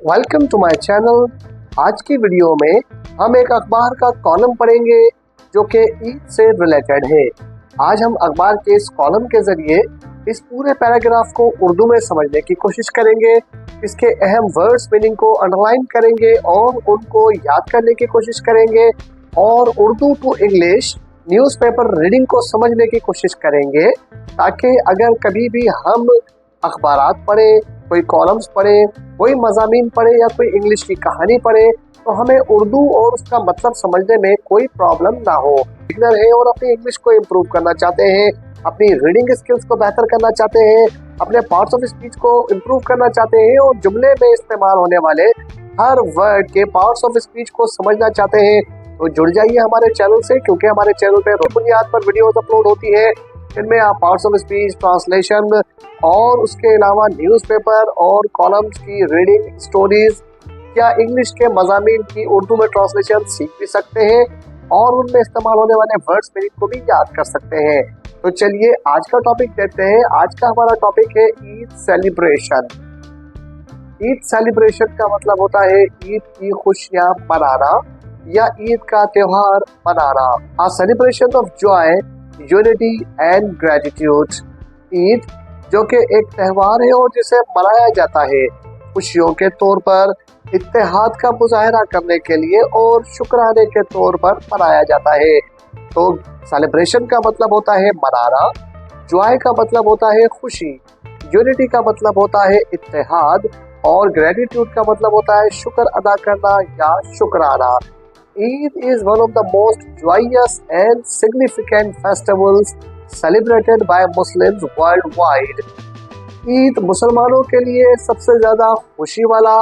Welcome to my channel. आज की video में हम एक अखबार का कॉलम पढ़ेंगे जो कि ईद से रिलेटेड है। आज हम अखबार के इस कॉलम के जरिए इस पूरे पैराग्राफ को उर्दू में समझने की कोशिश करेंगे, इसके अहम वर्ड्स मीनिंग को अंडरलाइन करेंगे और उनको याद करने की कोशिश करेंगे और Urdu to English newspaper reading को समझने की कोशिश करेंगे, ताकि अगर कभी भी हम अखबारात पढ़े, कोई कॉलम्स पढ़े, कोई मज़ामीन पढ़े या कोई इंग्लिश की कहानी पढ़े तो हमें उर्दू और उसका मतलब समझने में कोई प्रॉब्लम ना हो। बिगिनर है और अपनी इंग्लिश को इम्प्रूव करना चाहते हैं, अपनी रीडिंग स्किल्स को बेहतर करना चाहते हैं, अपने पार्ट्स ऑफ स्पीच को इम्प्रूव करना चाहते हैं और जुमले में इस्तेमाल होने वाले हर वर्ड के पार्ट्स ऑफ स्पीच को समझना चाहते हैं, तो जुड़ जाइए हमारे चैनल से, क्योंकि हमारे चैनल पे बुनियाद पर वीडियोस अपलोड होती है जिनमें आप पार्ट्स ऑफ स्पीच, ट्रांसलेशन और उसके अलावा न्यूज़पेपर और कॉलम्स की रीडिंग, स्टोरीज या इंग्लिश के मज़ामीन की उर्दू में ट्रांसलेशन सीख भी सकते हैं और उनमें इस्तेमाल होने वाले वर्ड्स मीनिंग को भी याद कर सकते हैं। तो चलिए आज का टॉपिक देखते हैं। आज का हमारा टॉपिक है ईद सेलिब्रेशन। ईद सेलिब्रेशन का मतलब होता है ईद की खुशियाँ मनाना या ईद का त्योहार मनाना। A celebration of Joy, unity and gratitude. Eid जो कि एक त्यौहार है और जिसे मनाया जाता है खुशियों के तौर पर, इत्तेहाद का मुजाहरा करने के लिए और शुक्राने के तौर पर मनाया जाता है। तो सेलिब्रेशन का मतलब होता है मनाना, जॉय का मतलब होता है खुशी, यूनिटी का मतलब होता है इत्तेहाद और ग्रेटिट्यूड का मतलब होता है शुक्र अदा करना या शुक्राना। Eid is one of the most joyous and significant festivals celebrated by Muslims worldwide. Eid मुसलमानों के लिए सबसे ज़्यादा खुशी वाला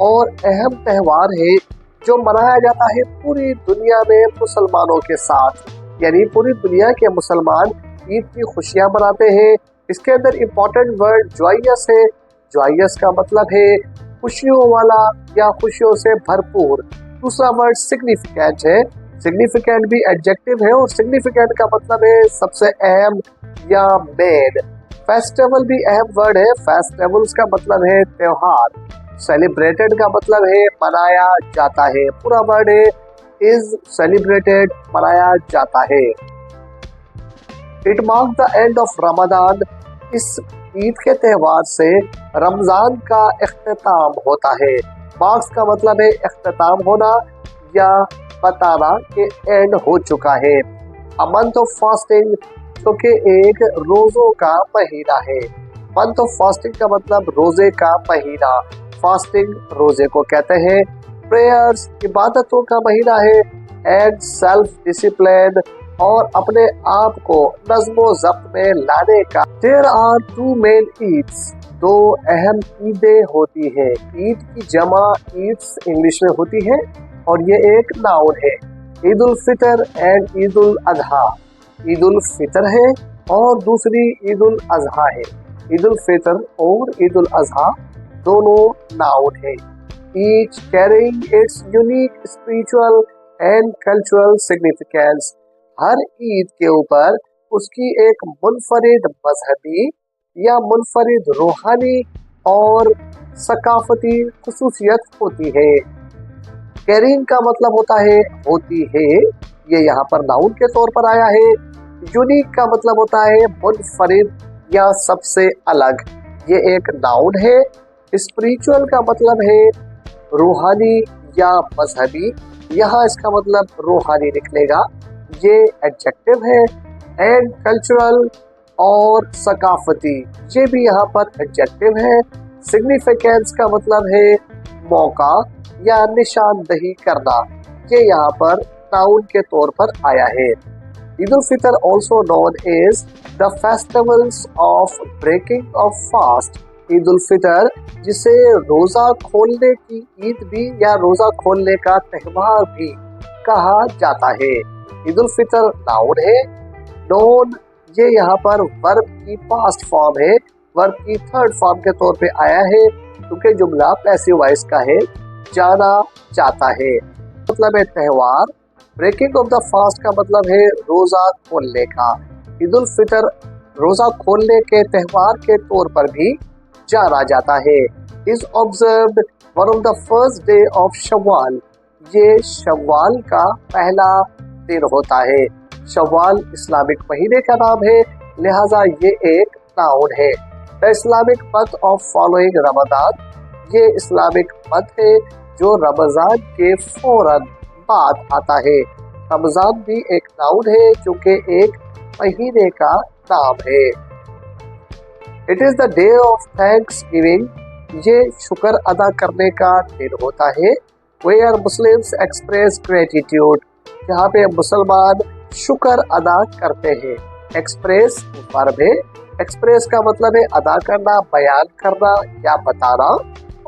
और अहम त्यौहार है जो मनाया जाता है पूरी दुनिया में मुसलमानों के साथ, यानी पूरी दुनिया के मुसलमान ईद की खुशियाँ मनाते हैं। इसके अंदर इम्पोर्टेंट वर्ड जॉयस है। जॉयस का मतलब है खुशियों वाला या खुशियों से भरपूर। दूसरा वर्ड सिग्निफिकेंट है। सिग्निफिकेंट भी एडजेक्टिव है और सिग्निफिकेंट का मतलब है सबसे अहम या मेन। फेस्टिवल भी अहम वर्ड है। फेस्टिवल्स का मतलब है त्योहार। सेलिब्रेटेड का मतलब है मनाया जाता है। पूरा वर्ड है इज सेलिब्रेटेड, मनाया जाता है। It mark the end of Ramzan. इस ईद के त्यौहार से रमजान का इख्तिताम होता है। मार्क्स का मतलब है इख्तिताम होना या बताना कि एंड हो चुका है। अ मंथ ऑफ फास्टिंग जो कि एक रोज़ों का महीना है। मंथ ऑफ फास्टिंग का मतलब रोज़े का महीना। फास्टिंग रोज़े को कहते हैं। प्रेयर्स इबादतों का महीना है। एंड सेल्फ डिसिप्लिन और अपने आप को नज़्मो ज़ब्त में लाने का। There are two main Eids. दो अहम ईदें होती है। ईद की जमा ईद्स इंग्लिश में होती है और ये एक नाउन है। ईद उल फितर एंड ईद उल अजहा। ईद उल फितर है और दूसरी ईद उल अजहा है। ईद उल फितर और ईद उल अजहा दोनों नाउन है। Each carrying its unique spiritual and cultural significance. हर ईद के ऊपर उसकी एक मुनफरिद मजहबी या मुनफरिद रूहानी और सकाफती खुसूसियत होती है। कैरिंग का मतलब होता है होती है, ये यहाँ पर नाउन के तौर पर आया है। यूनिक का मतलब होता है मुनफरिद या सबसे अलग, ये एक नाउन है। स्पिरिचुअल का मतलब है रूहानी या मजहबी, यहाँ इसका मतलब रूहानी निकलेगा, ये एडजेक्टिव है। एंड कल्चरल और सकाफती, ये भी यहाँ पर एडजेक्टिव है। सिग्निफिकेंस का मतलब है मौका या निशानदही करना, ये यहाँ पर नाउन के तौर पर आया है। Eid ul Fitr also known as the festivals of breaking of fast. Eid ul Fitr जिसे रोज़ा खोलने की ईद भी या रोज़ा खोलने का त्यौहार भी कहा जाता है। ईद उल फितर नाउन है। नोन ये यहाँ पर वर्ब की पास्ट फॉर्म है, वर्ब की थर्ड फॉर्म के तौर पे आया है क्योंकि जुमला पैसिव वॉइस का है, जाना जाता है। मतलब है त्यौहार। ब्रेकिंग ऑफ द फास्ट का मतलब है रोज़ा खोलने का। ईद उल फितर रोज़ा खोलने के त्यौहार के तौर पर भी जाना जाता है। is observed one of the first day of शव्वाल। ये शव्वाल का पहला दिन होता है। शव्वाल इस्लामिक महीने का नाम है, लिहाजा ये एक नाउन है। The Islamic month of following Ramzan, ये इस्लामिक मंथ है जो रमजान के फौरन बाद आता है। रमजान भी एक नाउन है जो कि एक महीने का नाम है। It is the day of thanks giving, ये शुक्र अदा करने का दिन होता है। वेयर मुस्लिम्स एक्सप्रेस ग्रेटिट्यूड, जहाँ पे मुसलमान शुक्र अदा करते हैं। एक्सप्रेस वर्ब है। एक्सप्रेस का मतलब है अदा करना, बयान करना या बताना,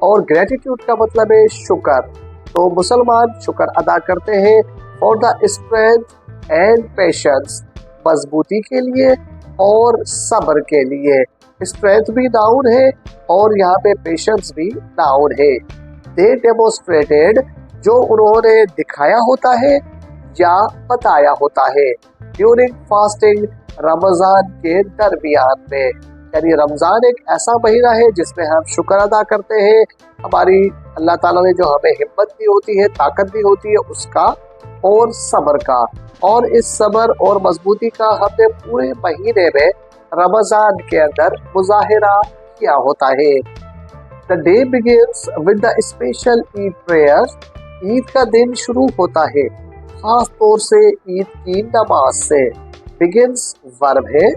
और ग्रेटिट्यूड का मतलब है शुक्र। तो मुसलमान शुक्र अदा करते हैं for the strength and patience, मजबूती के लिए और सब्र के लिए। स्ट्रेंथ भी नाउन है और यहाँ पे पेशेंस भी नाउन है। दे डेमोन्स्ट्रेटेड, जो उन्होंने दिखाया होता है या बताया होता है। ड्यूरिंग फास्टिंग, रमजान के दरमियान में, यानी रमजान एक ऐसा महीना है जिसमें हम शुक्र अदा करते हैं हमारी अल्लाह ताला ने जो हमें हिम्मत दी होती है, ताकत दी होती है उसका, और सब्र का। और इस सब्र और मजबूती का हमने पूरे महीने में रमजान के अंदर मुजाहिरा किया होता है। The day begins with the special Eid prayer, Eid का दिन शुरू होता है खास तौर से ईद की नमाज से। बिगिंस वर्ब है।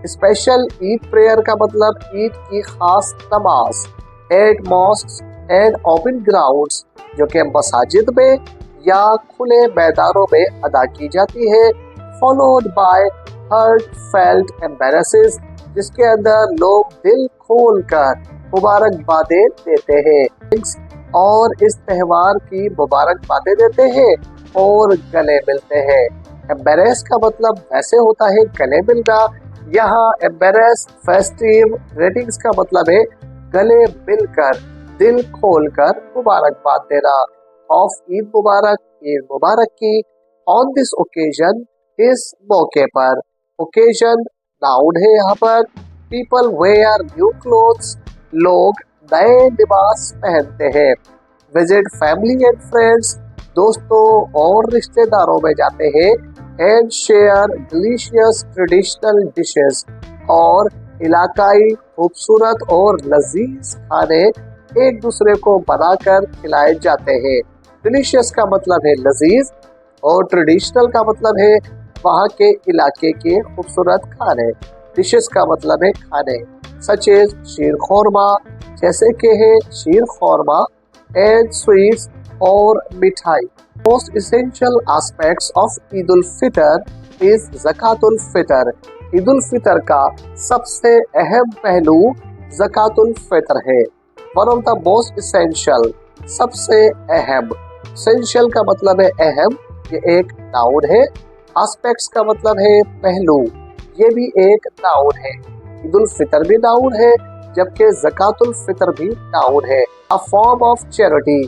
स्पेशल ईद प्रेयर का मतलब ईद की खास नमाज। At mosques and open grounds, जो कि मसाजिद में या खुले मैदानों में अदा की जाती है। फॉलोड बाय हर्ट फेल्ट एम्बेरेसेस, जिसके अंदर लोग दिल खोल कर मुबारकबादें देते हैं और इस त्यौहार की मुबारकबादें देते हैं और गले मिलते हैं। एम्बेरेस का मतलब वैसे होता है गले मिलना, यहाँ एम्बेरेस फेस्टिव ग्रीटिंग्स का मतलब है गले मिलकर, दिल खोलकर मुबारकबाद देना। ऑफ ईद मुबारक, ईद मुबारक की। ऑन दिस ओकेजन, इस मौके पर। ओकेजन नाउन है यहाँ पर। पीपल वेयर न्यू क्लोथ्स, लोग नए लिबास पहनते हैं। विजिट फैमिली एंड फ्रेंड्स, दोस्तों और रिश्तेदारों में जाते हैं। And share delicious traditional dishes, और इलाकाई खूबसूरत और लजीज खाने एक दूसरे को बनाकर खिलाए जाते हैं। डिलीशियस का मतलब है लजीज और ट्रेडिशनल का मतलब है वहाँ के इलाके के खूबसूरत खाने। डिशेस का मतलब है खाने, सच एज शीर खोरमा, जैसे कि है शीर खोरमा, एंड स्वीट्स और मिठाई। Most essential aspects of Eid ul Fitr is ज़कातुल फितर। ईद उल फितर का सबसे अहम पहलू ज़कातुल फितर है। One of the most essential, सबसे अहम। इसेंशियल का मतलब है अहम, ये एक नाउन है। एस्पेक्ट्स का मतलब है पहलू, ये भी एक नाउन है। ईद उल फितर भी नाउन है, जबकि ज़कातुल फितर भी नाउन है। अ फॉर्म ऑफ चैरिटी,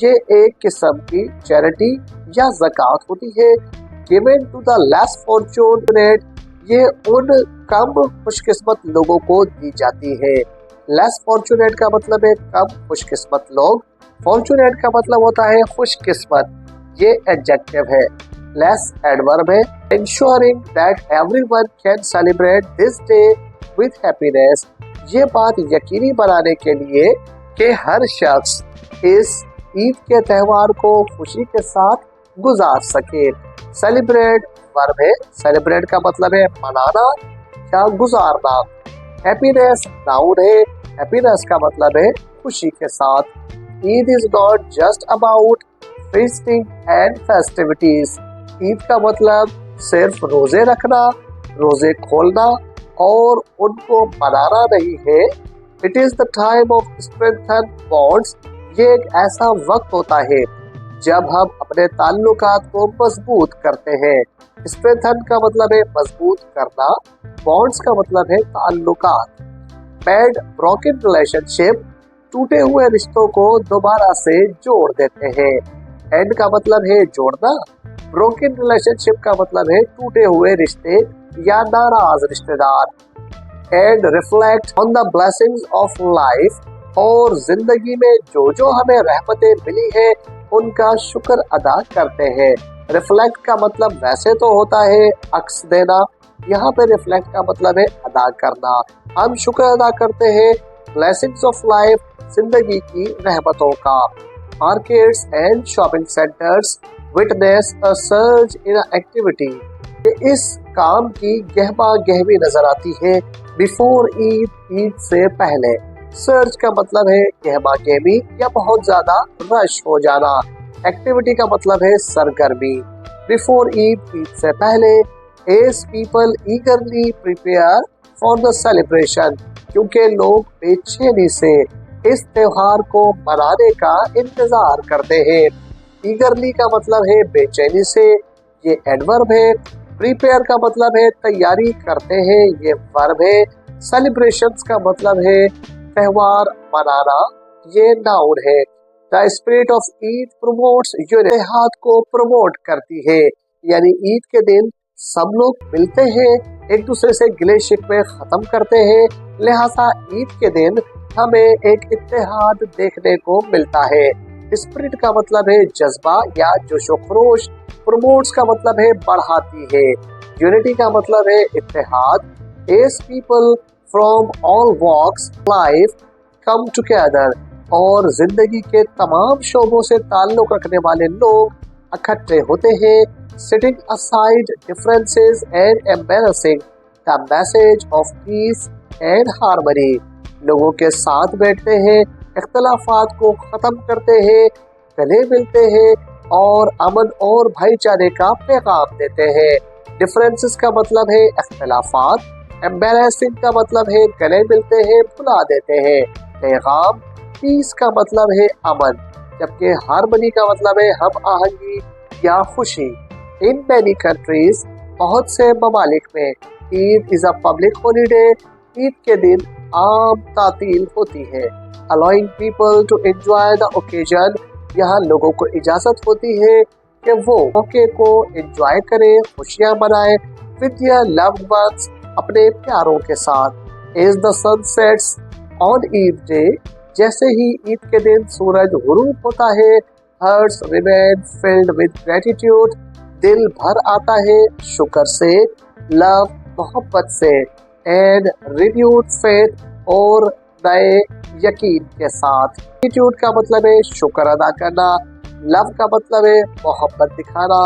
ये एक किस्म की चैरिटी या ज़कात होती है। Given to the less fortunate, ये उन कम खुशकिस्मत लोगों को दी जाती है। लेस फॉर्चूनेट का मतलब है कम खुशकिस्मत लोग। फॉर्चूनेट का मतलब होता है खुशकिस्मत, ये एडजेक्टिव है। लेस एडवर्ब है। Ensuring that everyone can celebrate this day with happiness, ये बात यकीनी बनाने के लिए कि हर शख्स इस ईद के त्यौहार को खुशी के साथ गुजार सके। सेलिब्रेट वर्ब है। सेलिब्रेट का मतलब है मनाना या गुजारना। हैप्पीनेस नाउन है। हैप्पीनेस का मतलब है खुशी के साथ। Eid is not just about feasting and festivities. Eid का मतलब सिर्फ रोजे रखना, रोजे खोलना और उनको मनाना नहीं है। It is the time of strengthen bonds, ये एक ऐसा वक्त होता है जब हम अपने ताल्लुकात को मजबूत करते हैं। स्ट्रेंथन का मतलब है मजबूत करना, बॉन्ड्स का मतलब है ताल्लुकात। मेड ब्रोकन रिलेशनशिप, टूटे हुए रिश्तों को दोबारा से जोड़ देते हैं। एंड का मतलब है जोड़ना, ब्रोकन रिलेशनशिप का मतलब है टूटे हुए रिश्ते या नाराज रिश्तेदार। And reflect on the blessings of life, और जिंदगी में जो जो हमें रहमतें मिली है उनका शुक्र अदा करते हैं। रिफ्लेक्ट का मतलब वैसे तो होता है अक्स देना, यहाँ पे रिफ्लेक्ट का मतलब है अदा करना। हम शुक्र अदा करते हैं ब्लेसिंग्स ऑफ लाइफ, जिंदगी की रहमतों का। Markets and shopping centres witness a surge in activity. इस काम की गहमा गहमी नजर आती है बिफोर ईद, ईद से पहले। सर्ज का मतलब है गहमा गहमी या बहुत ज्यादा रश हो जाना। एक्टिविटी का मतलब है सरगर्मी। बिफोर ईद, ईद से पहले। As people eagerly prepare for the celebration, क्योंकि लोग बेचैनी से इस त्योहार को मनाने का इंतजार करते हैं। ईगरली का मतलब है बेचैनी से, ये एडवर्ब है। प्रिपेयर का मतलब है तैयारी करते हैं, ये वर्ब है। सेलिब्रेशंस का मतलब है त्योहार मनाना, ये नाउन है। The spirit of Eid promotes unity, इत्तेहाद को प्रमोट करती है। यानी ईद के दिन सब लोग मिलते हैं, एक दूसरे से गिले शिकवे खत्म करते हैं, लिहाजा ईद के दिन हमें एक इत्तेहाद देखने को मिलता है। स्पिरिट का मतलब है जज्बा या जोशो खरोश। प्रमोट्स का मतलब है बढ़ाती है। यूनिटी का मतलब है इत्तेहाद। As people from all walks life come together, और जिंदगी के तमाम शोबों से ताल्लुक रखने वाले लोग इकट्ठे होते हैं। Sitting aside differences and embarrassing the message of peace and harmony, लोगों के साथ बैठते हैं, इख्तलाफात को खत्म करते हैं, गले मिलते हैं और अमन और भाईचारे का पैगाम देते हैं। डिफरेंसेस का मतलब है इख्तलाफात। एम्बेरसिंग का मतलब है गले मिलते हैं, भुला देते हैं। पैगाम। पीस का मतलब है अमन, जबकि हार्मनी का मतलब है हम आहंगी या खुशी। इन मैनी कंट्रीज, बहुत से ममालिक में, Eid is a public holiday, Eid के दिन आम तातील होती है। Allowing people to enjoy the occasion, यहाँ लोगों को इजाजत होती है कि वो मौके को एंजॉय करें, खुशियां मनाएं विद देयर लव्ड वंस, अपने प्यारों के साथ। As the sun sets on Eid day, जैसे ही ईद के दिन सूरज गुरूब होता है, hearts remain filled with gratitude, दिल भर आता है शुक्र से, लव मोहब्बत से, एंड रिन्यूड फेथ और नए यकीन के साथ। ग्रेटिट्यूड का मतलब है शुक्र अदा करना, लव का मतलब है मोहब्बत दिखाना,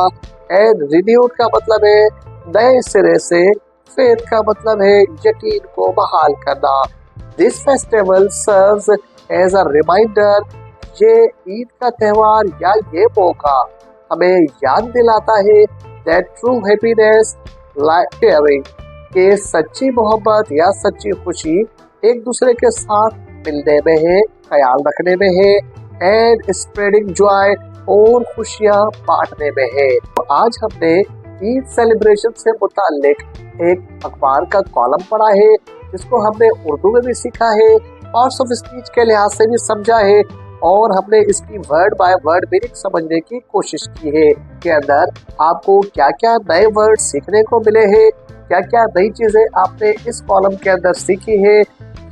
एंड रिन्यूड का मतलब है नए सिरे से, फेथ का मतलब है यकीन को बहाल करना। This festival serves as a reminder, ये ईद का त्योहार या ये मौका हमें याद दिलाता है that true happiness like sharing, के सच्ची मोहब्बत या सच्ची खुशी एक दूसरे के साथ मिलने में है, ख्याल रखने में है, एंड स्प्रेडिंग जॉय और खुशियां बांटने में है। तो आज हमने ईद सेलिब्रेशन से मुताल्लिक एक अखबार का कॉलम पढ़ा है, जिसको हमने उर्दू में भी सीखा है, पार्ट्स ऑफ स्पीच के लिहाज से भी समझा है, और हमने इसकी वर्ड बाय वर्ड मीनिंग समझने की कोशिश की है। के अंदर आपको क्या क्या नए वर्ड सीखने को मिले हैं, क्या क्या नई चीजें आपने इस कॉलम के अंदर सीखी है,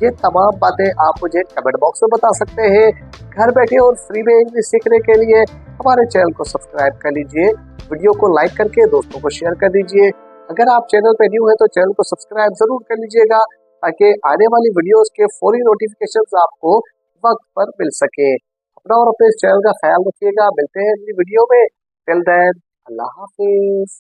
ये तमाम बातें आप मुझे कमेंट बॉक्स में बता सकते हैं। घर बैठे और फ्री में इंग्लिश सीखने के लिए हमारे चैनल को सब्सक्राइब कर लीजिए, वीडियो को लाइक करके दोस्तों को शेयर कर दीजिए। अगर आप चैनल पे न्यू है तो चैनल को सब्सक्राइब जरूर कर लीजिएगा, ताकि आने वाली वीडियोस के फौरी नोटिफिकेशंस आपको वक्त पर मिल सके। अपना और अपने चैनल का ख्याल रखिएगा। मिलते हैं अगली वीडियो में। टिल देन, अल्लाह हाफिज।